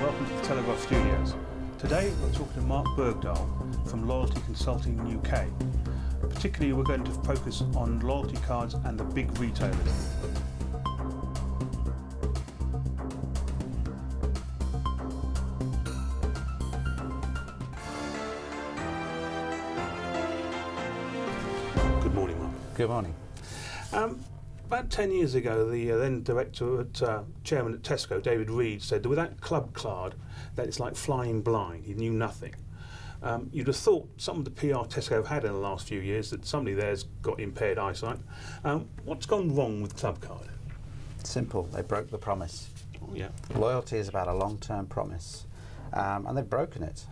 welcome to the Telegraph Studios. Today we're talking to Mark Bergdahl from Loyalty Consulting UK. Particularly we're going to focus on loyalty cards and the big retailers. Good morning, Mark. Good morning. About 10 years ago, the then director chairman at Tesco, David Reed, said that without Clubcard, that it's like flying blind. He knew nothing. You'd have thought some of the PR Tesco have had in the last few years that somebody there's got impaired eyesight. What's gone wrong with Clubcard? Simple. They broke the promise. Oh, yeah. Loyalty is about a long-term promise, and they've broken it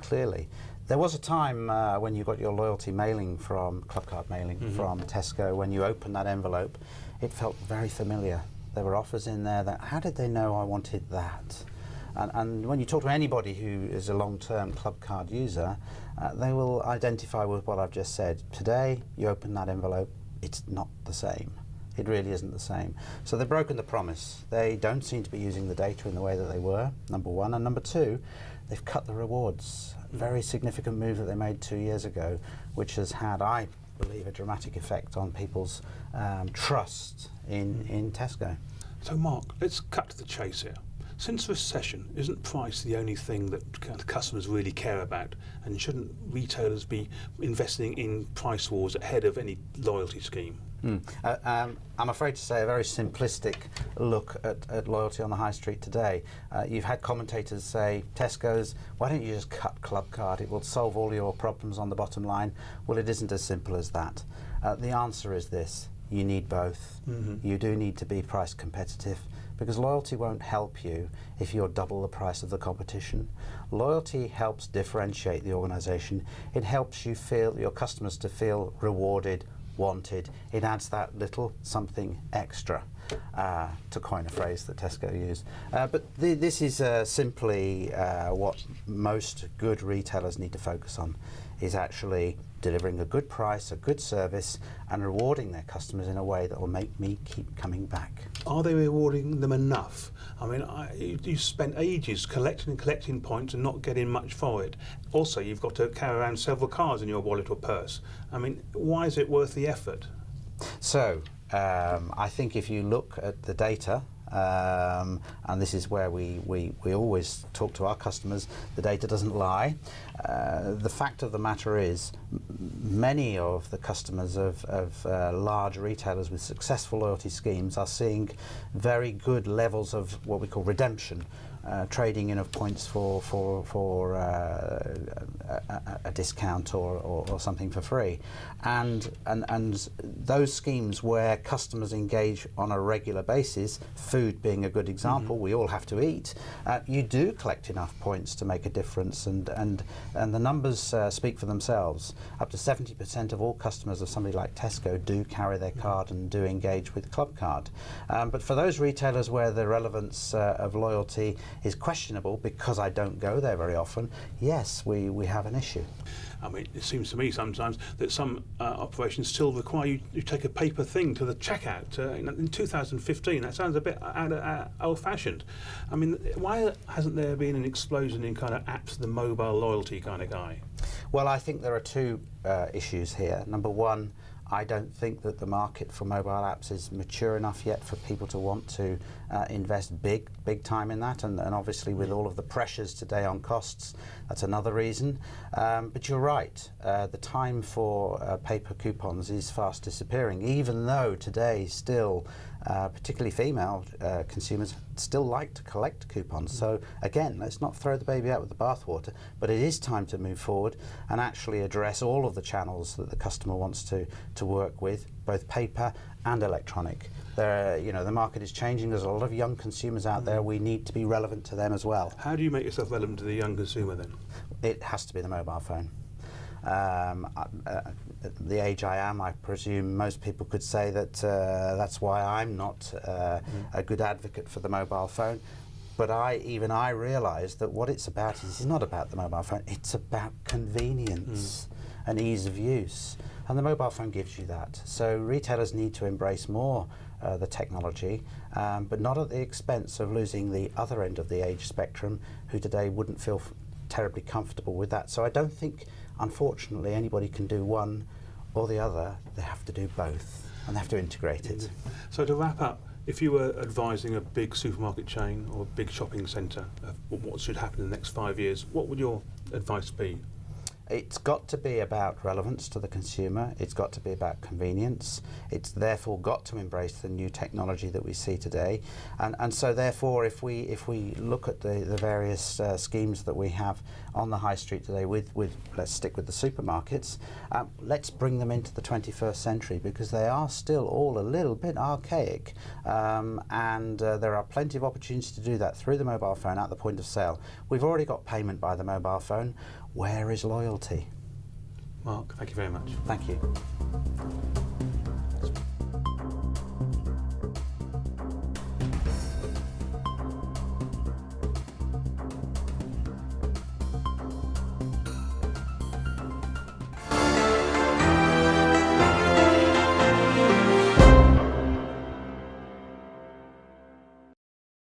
clearly. There was a time when you got your loyalty mailing from Clubcard mailing from Tesco. When you opened that envelope, it felt very familiar. There were offers in there that, how did they know I wanted that? And when you talk to anybody who is a long-term Clubcard user, they will identify with what I've just said. Today, you open that envelope, it's not the same. It really isn't the same. So they've broken the promise. They don't seem to be using the data in the way that they were, number one. And number two, they've cut the rewards. Very significant move that they made 2 years ago, which has had, I believe, a dramatic effect on people's trust in Tesco. So Mark, let's cut to the chase here. Since the recession, isn't price the only thing that customers really care about? And shouldn't retailers be investing in price wars ahead of any loyalty scheme? I'm afraid to say a very simplistic look at loyalty on the high street today. You've had commentators say, Tesco's, why don't you just cut Clubcard? It will solve all your problems on the bottom line. Well, it isn't as simple as that. The answer is this. You need both. You do need to be price competitive, because loyalty won't help you if you're double the price of the competition. Loyalty helps differentiate the organisation. It helps you feel, your customers to feel rewarded, wanted. It adds that little something extra, to coin a phrase that Tesco used. But this is simply what most good retailers need to focus on, is actually delivering a good price, a good service, and rewarding their customers in a way that will make me keep coming back. Are they rewarding them enough? I mean, you spent ages collecting points and not getting much for it. Also, you've got to carry around several cards in your wallet or purse. I mean, why is it worth the effort? So, I think if you look at the data, and this is where we always talk to our customers, the data doesn't lie. The fact of the matter is, many of the customers of large retailers with successful loyalty schemes are seeing very good levels of what we call redemption, trading in of points for a discount or something for free, and those schemes where customers engage on a regular basis, food being a good example, we all have to eat, you do collect enough points to make a difference, and the numbers speak for themselves. Up to 70% of all customers of somebody like Tesco do carry their card and do engage with Clubcard. But for those retailers where the relevance of loyalty is questionable, because I don't go there very often, yes, we have an issue. I mean, it seems to me sometimes that some operations still require you take a paper thing to the checkout. In 2015, that sounds a bit old-fashioned. I mean, why hasn't there been an explosion in kind of apps, the mobile loyalty kind of guy? Well, I think there are two issues here. Number one, I don't think that the market for mobile apps is mature enough yet for people to want to invest big time in that, and obviously with all of the pressures today on costs, that's another reason. But you're right, the time for paper coupons is fast disappearing, even though today still, particularly female consumers, still like to collect coupons. So again, let's not throw the baby out with the bathwater, but it is time to move forward and actually address all of the channels that the customer wants to work with, both paper and electronic. The market is changing. There's a lot of young consumers out there. We need to be relevant to them as well. How do you make yourself relevant to the young consumer then? It has to be the mobile phone. At the age I am, I presume most people could say that that's why I'm not a good advocate for the mobile phone. But even I realise that what it's about is not about the mobile phone, it's about convenience and ease of use. And the mobile phone gives you that. So retailers need to embrace more the technology, but not at the expense of losing the other end of the age spectrum, who today wouldn't feel terribly comfortable with that. So I don't think, unfortunately, anybody can do one or the other. They have to do both, and they have to integrate it. So to wrap up, if you were advising a big supermarket chain or a big shopping centre of what should happen in the next 5 years, what would your advice be? It's got to be about relevance to the consumer. It's got to be about convenience. It's therefore got to embrace the new technology that we see today. And so therefore, if we look at the various schemes that we have on the high street today, with let's stick with the supermarkets, let's bring them into the 21st century, because they are still all a little bit archaic. And there are plenty of opportunities to do that through the mobile phone at the point of sale. We've already got payment by the mobile phone. Where is loyalty? Mark, thank you very much. Thank you.